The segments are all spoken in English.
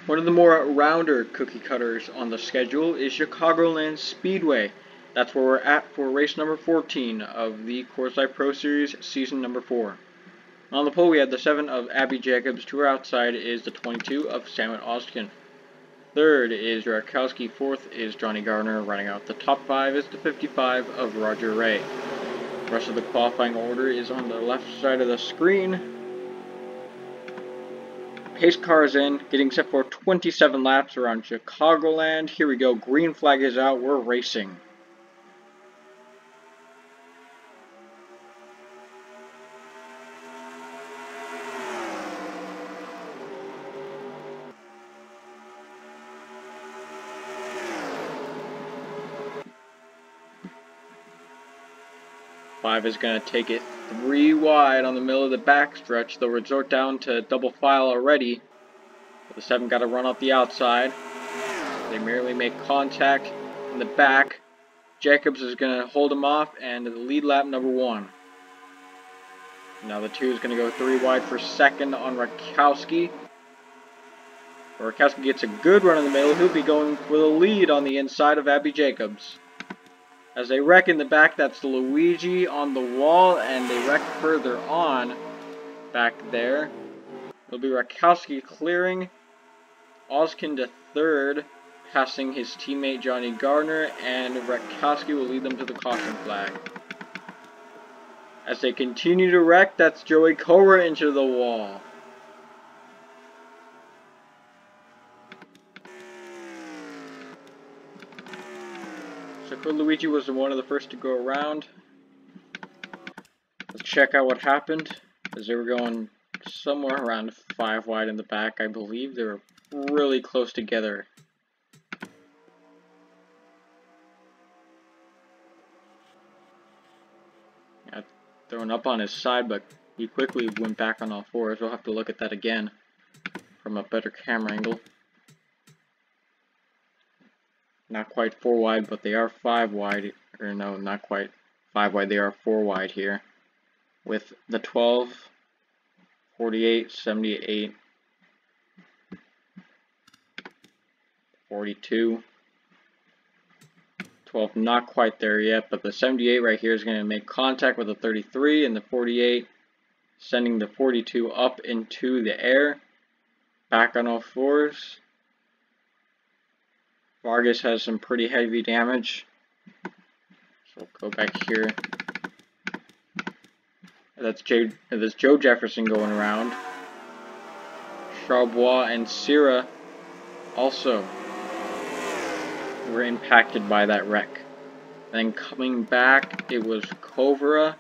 One of the more rounder cookie cutters on the schedule is Chicagoland Speedway. That's where we're at for race number 14 of the Coors Light Pro Series, season number 4. On the pole we have the 7 of Abby Jacobs, to her outside is the 22 of Samuel Ostkin. Third is Rakowski, fourth is Johnny Gardner, running out the top 5 is the 55 of Roger Ray. The rest of the qualifying order is on the left side of the screen. Pace car is in, getting set for 27 laps around Chicagoland. Here we go, green flag is out, we're racing. Five is going to take it 3 wide on the middle of the backstretch. They'll resort down to double file already. But the 7 got to run off the outside. They merely make contact in the back. Jacobs is going to hold him off and the lead lap number 1. Now the 2 is going to go 3 wide for second on Rakowski. Rakowski gets a good run in the middle. He'll be going for the lead on the inside of Abby Jacobs. As they wreck in the back, that's Luigi on the wall, and they wreck further on back there. It'll be Rakowski clearing. Oskin to third, passing his teammate Johnny Gardner, and Rakowski will lead them to the caution flag. As they continue to wreck, that's Joey Cobra into the wall. So Luigi was one of the first to go around. Let's check out what happened, as they were going somewhere around 5 wide in the back, I believe. They were really close together. Yeah, thrown up on his side, but he quickly went back on all fours. We'll have to look at that again from a better camera angle. Not quite 4 wide, but they are 5 wide, or no, not quite 5 wide, they are 4 wide here. With the 12, 48, 78, 42, 12 not quite there yet, but the 78 right here is going to make contact with the 33, and the 48 sending the 42 up into the air, back on all fours. Vargas has some pretty heavy damage, so we'll go back here. That's Joe Jefferson going around. Charbois and Sierra also were impacted by that wreck. Then coming back, it was Cobra,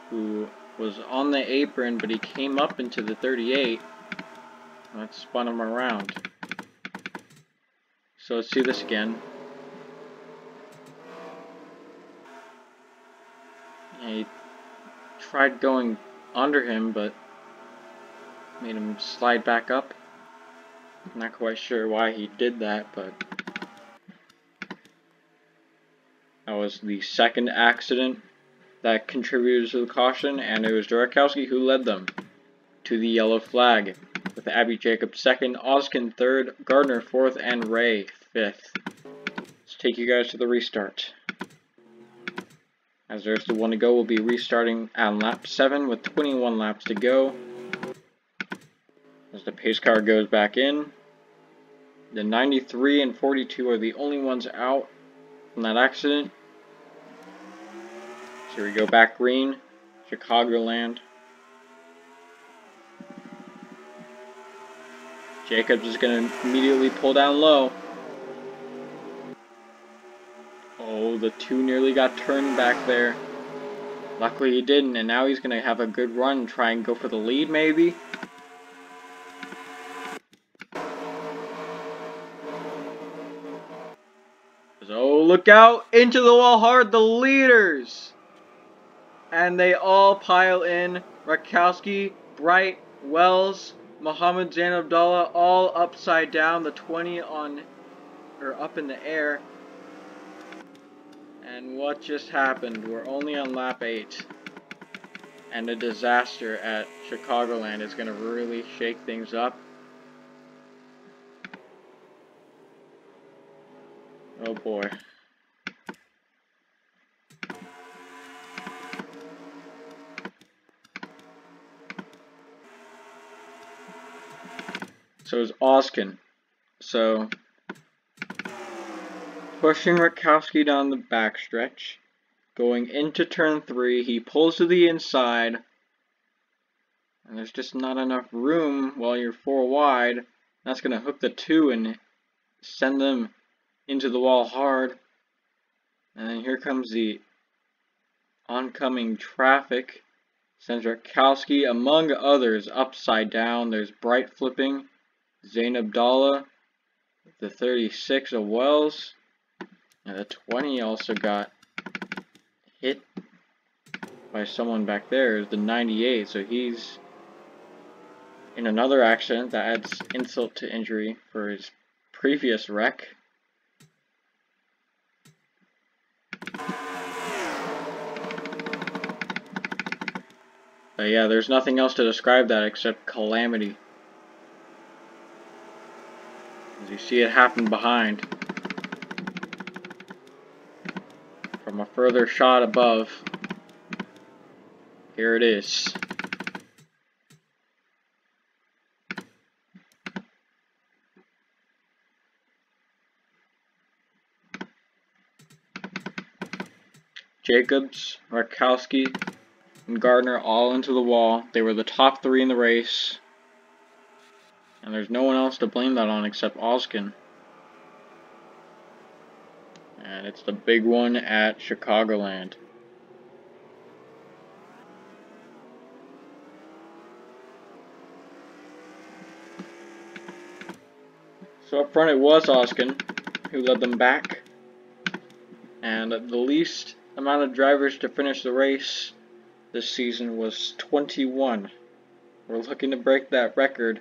who was on the apron, but he came up into the 38. That spun him around. So let's see this again. He tried going under him, but made him slide back up. I'm not quite sure why he did that, but that was the second accident that contributed to the caution, and it was Rakowski who led them to the yellow flag, with Abby Jacobs second, Oskin third, Gardner fourth, and Ray fifth. Let's take you guys to the restart. As there's the 1 to go, we'll be restarting on lap 7 with 21 laps to go. As the pace car goes back in, the 93 and 42 are the only ones out from that accident. So here we go, back green, Chicagoland. Jacobs is going to immediately pull down low. Oh, the 2 nearly got turned back there. Luckily he didn't, and now he's going to have a good run and try and go for the lead maybe. So look out, into the wall hard, the leaders! And they all pile in. Rakowski, Bright, Wells, Muhammad Zain Abdallah, all upside down, the 20 on, or up in the air. And what just happened? We're only on lap 8. And a disaster at Chicagoland is going to really shake things up. Oh boy. So it's Oskin. So pushing Rakowski down the backstretch. Going into turn 3, he pulls to the inside. And there's just not enough room while you're 4 wide. That's going to hook the 2 and send them into the wall hard. And then here comes the oncoming traffic. Sends Rakowski, among others, upside down. There's Bright flipping. Zain Abdallah, the 36 of Wells. And the 20 also got hit by someone back there. Is the 98, so he's in another accident that adds insult to injury for his previous wreck. But yeah, there's nothing else to describe that except calamity. As you see it happen behind. From a further shot above, here it is. Jacobs, Rakowski, and Gardner all into the wall. They were the top 3 in the race. And there's no one else to blame that on except Oskin. And it's the big one at Chicagoland. So up front it was Oskin who led them back. And the least amount of drivers to finish the race this season was 21. We're looking to break that record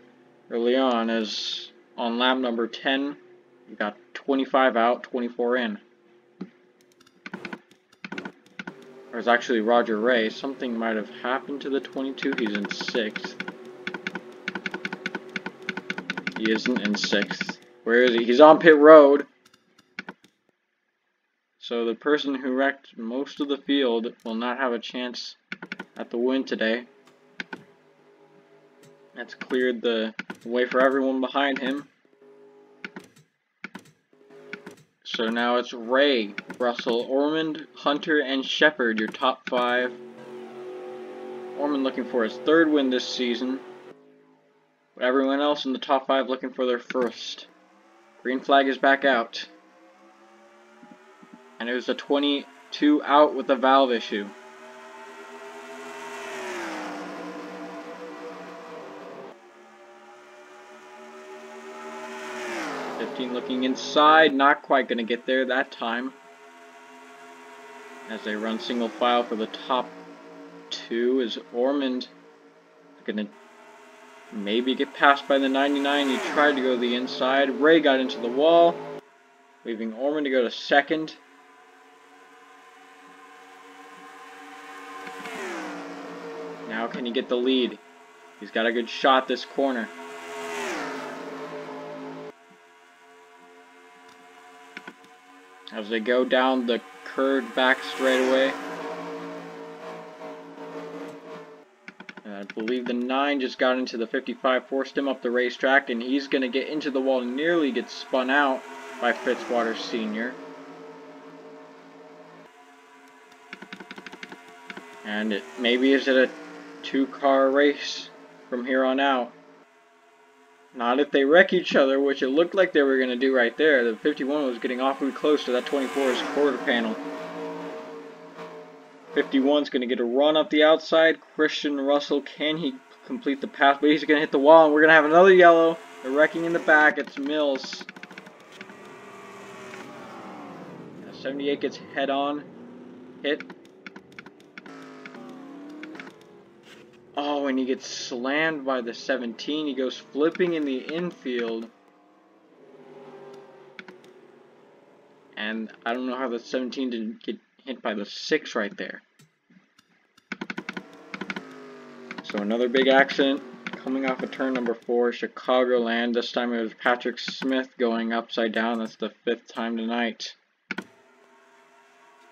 early on, as on lap number 10, we got 25 out, 24 in. There's actually Roger Ray. Something might have happened to the 22. He's in 6th. He isn't in 6th. Where is he? He's on pit road. So the person who wrecked most of the field will not have a chance at the win today. That's cleared the way for everyone behind him. So now it's Ray, Russell, Ormond, Hunter, and Shepard, your top 5. Ormond looking for his 3rd win this season. But everyone else in the top 5 looking for their 1st. Green flag is back out. And it was a 22 out with a valve issue. Looking inside, not quite going to get there that time. As they run single file for the top 2, is Ormond going to maybe get passed by the 99. He tried to go to the inside. Ray got into the wall, leaving Ormond to go to 2nd. Now can he get the lead? He's got a good shot this corner. As they go down the curved back straightaway. I believe the 9 just got into the 55, forced him up the racetrack, and he's going to get into the wall, nearly gets spun out by Fitzwater Sr. And maybe is it a 2-car race from here on out? Not if they wreck each other, which it looked like they were going to do right there. The 51 was getting awfully close to that 24's quarter panel. 51's going to get a run up the outside. Christian Russell, can he complete the pass? But he's going to hit the wall, and we're going to have another yellow. They're wrecking in the back. It's Mills. 78 gets head-on hit. Oh, and he gets slammed by the 17. He goes flipping in the infield. And I don't know how the 17 didn't get hit by the 6 right there. So another big accident Coming off of turn number 4, Chicagoland. This time it was Patrick Smith going upside down. That's the 5th time tonight.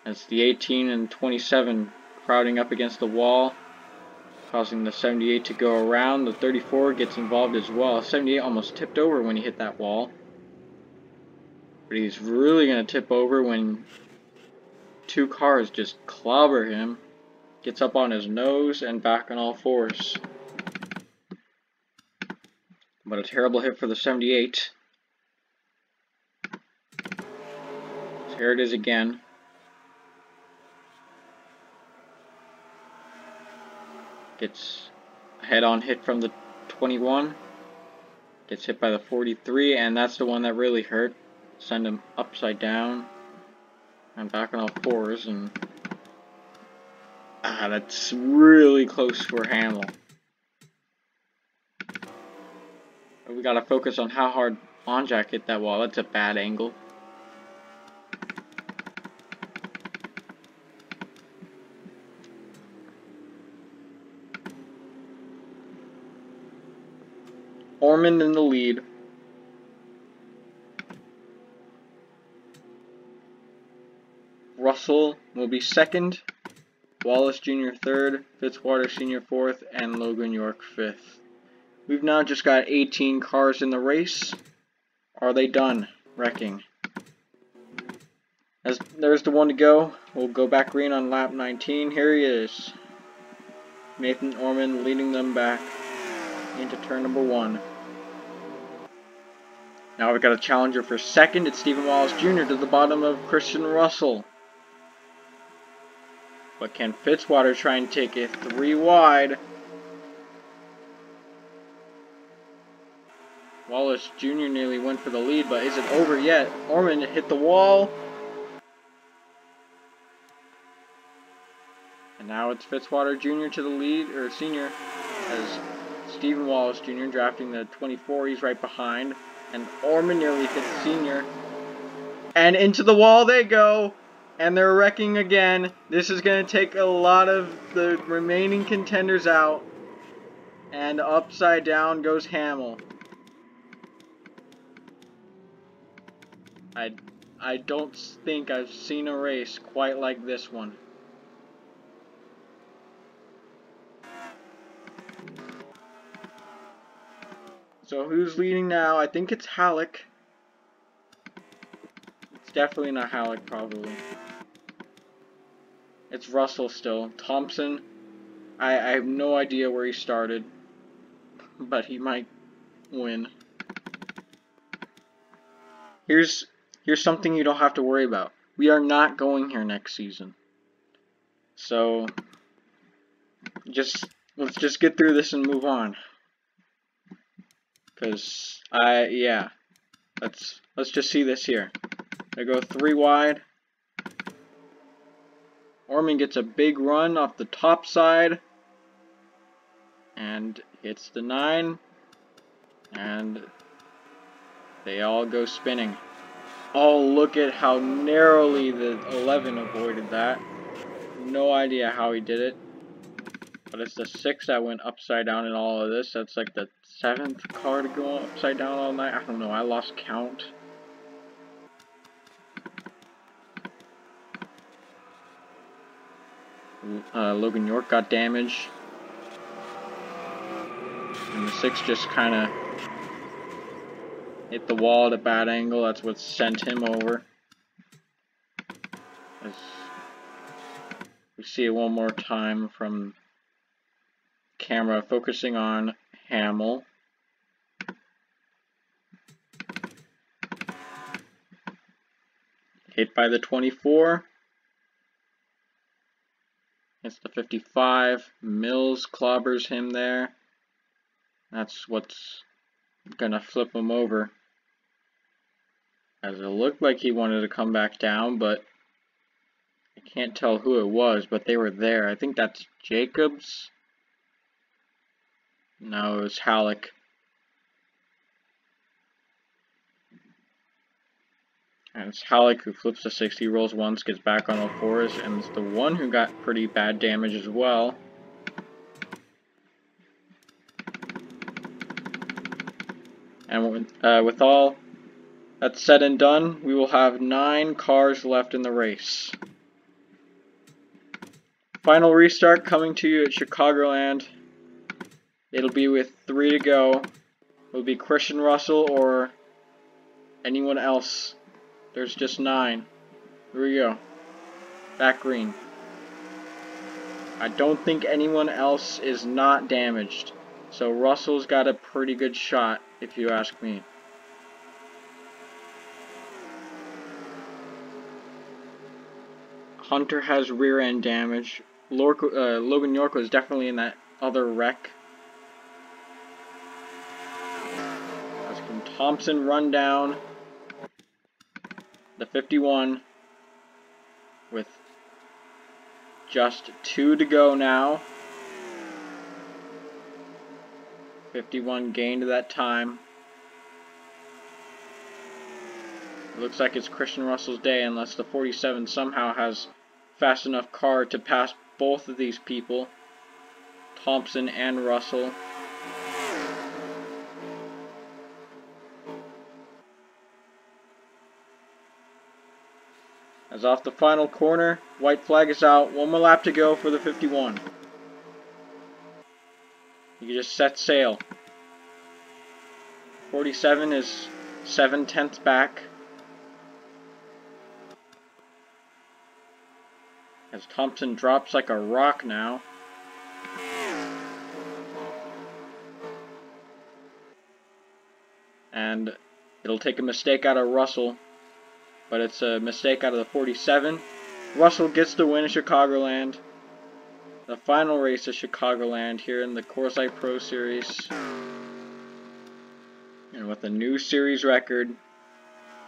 That's the 18 and 27 crowding up against the wall, causing the 78 to go around. The 34 gets involved as well. 78 almost tipped over when he hit that wall. But he's really going to tip over when 2 cars just clobber him. Gets up on his nose and back on all fours. But a terrible hit for the 78. So here it is again. Gets a head-on hit from the 21. Gets hit by the 43, and that's the one that really hurt. Send him upside down and back on all fours, and that's really close for Hamill. We gotta focus on how hard Onjak hit that wall. That's a bad angle. Orman in the lead. Russell will be second. Wallace Jr. third. Fitzwater Sr. fourth. And Logan York fifth. We've now just got 18 cars in the race. Are they done wrecking? As there's the one to go. We'll go back green on lap 19. Here he is. Nathan Orman leading them back into turn number 1. Now we've got a challenger for second. It's Stephen Wallace Jr. to the bottom of Christian Russell. But can Fitzwater try and take it 3 wide? Wallace Jr. nearly went for the lead, but isn't over yet. Orman hit the wall. And now it's Fitzwater Jr. to the lead, or Senior, as Stephen Wallace Jr. drafting the 24. He's right behind. And Orman nearly hit Senior. And into the wall they go. And they're wrecking again. This is going to take a lot of the remaining contenders out. And upside down goes Hamill. I don't think I've seen a race quite like this one. So who's leading now? I think it's Halleck. It's definitely not Halleck, probably. It's Russell still. Thompson, I have no idea where he started, but he might win. Here's something you don't have to worry about. We are not going here next season. So let's just get through this and move on. Cause let's just see this here. I go 3 wide. Orman gets a big run off the top side and hits the 9, and they all go spinning. Oh, look at how narrowly the 11 avoided that. No idea how he did it. But it's the 6 that went upside down in all of this. That's like the 7th car to go upside down all night. I don't know, I lost count. Logan York got damage. And the 6 just kind of hit the wall at a bad angle. That's what sent him over. As we see it one more time from camera focusing on Hamill. Hit by the 24. It's the 55. Mills clobbers him there. That's what's gonna flip him over. As it looked like he wanted to come back down, but I can't tell who it was, but they were there. I think that's Jacobs. No, it was Halleck. And it's Halleck who flips the 60, rolls once, gets back on all fours, and it's the one who got pretty bad damage as well. And with all that's said and done, we will have 9 cars left in the race. Final restart coming to you at Chicagoland. It'll be with 3 to go. It'll be Christian Russell or anyone else. There's just 9. Here we go. Back green. I don't think anyone else is not damaged. So Russell's got a pretty good shot, if you ask me. Hunter has rear end damage. Logan York was definitely in that other wreck. As can Thompson run down the 51 with just 2 to go now. 51 gained that time. It looks like it's Christian Russell's day unless the 47 somehow has fast enough car to pass both of these people, Thompson and Russell. As off the final corner, white flag is out. 1 more lap to go for the 51. You can just set sail. 47 is 7/10 back. As Thompson drops like a rock now. And it'll take a mistake out of Russell. But it's a mistake out of the 47. Russell gets the win at Chicagoland. The final race of Chicagoland here in the Coors Light Pro Series. And with a new series record,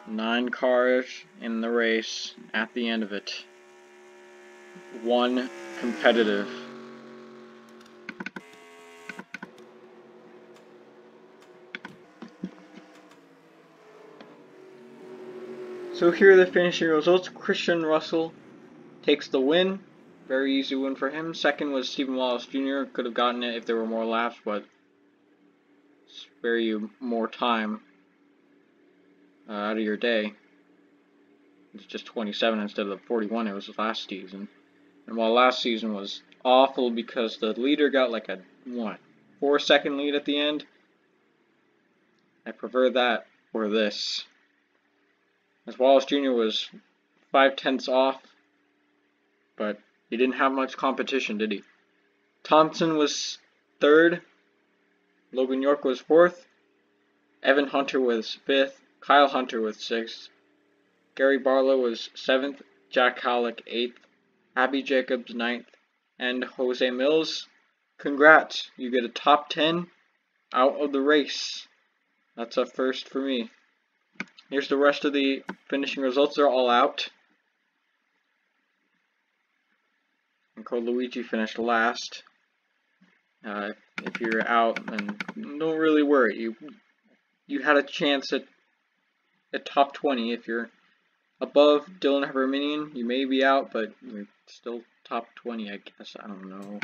9 cars in the race at the end of it. 1 competitive. So here are the finishing results. Christian Russell takes the win. Very easy win for him. Second was Stephen Wallace Jr. Could have gotten it if there were more laps, but spare you more time out of your day. It's just 27 instead of the 41 it was last season. And while last season was awful because the leader got like a 4-second lead at the end, I prefer that or this. As Wallace Jr. was 5/10 off, but he didn't have much competition, did he? Thompson was 3rd, Logan York was 4th, Evan Hunter was 5th, Kyle Hunter was 6th, Gary Barlow was 7th, Jack Halleck 8th, Abby Jacobs 9th, and Jose Mills. Congrats, you get a top 10 out of the race. That's a first for me. Here's the rest of the finishing results. They're all out. And Luigi finished last. If you're out, then don't really worry. You had a chance at top 20. If you're above Dylan Herminian, you may be out, but you're still top 20, I guess. I don't know.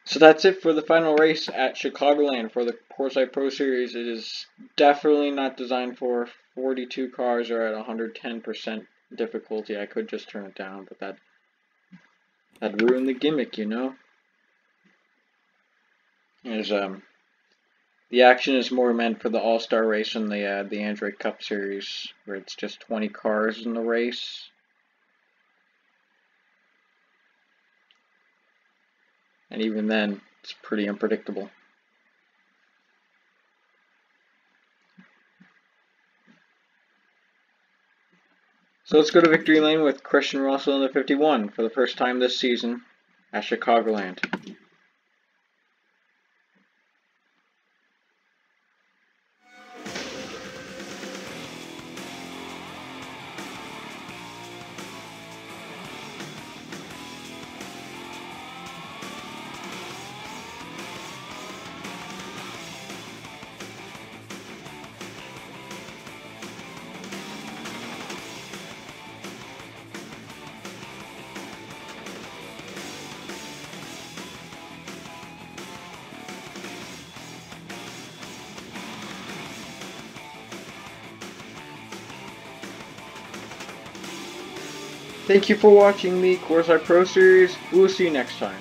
So that's it for the final race at Chicagoland for the Coors Light Pro Series. It is definitely not designed for 42 cars or at 110% difficulty. I could just turn it down, but that'd ruin the gimmick, you know. There's the action is more meant for the All-Star race and the Android Cup Series, where it's just 20 cars in the race. And even then, it's pretty unpredictable. So let's go to victory lane with Christian Russell in the 51 for the first time this season at Chicagoland. Thank you for watching the Coors Light Pro Series. We will see you next time.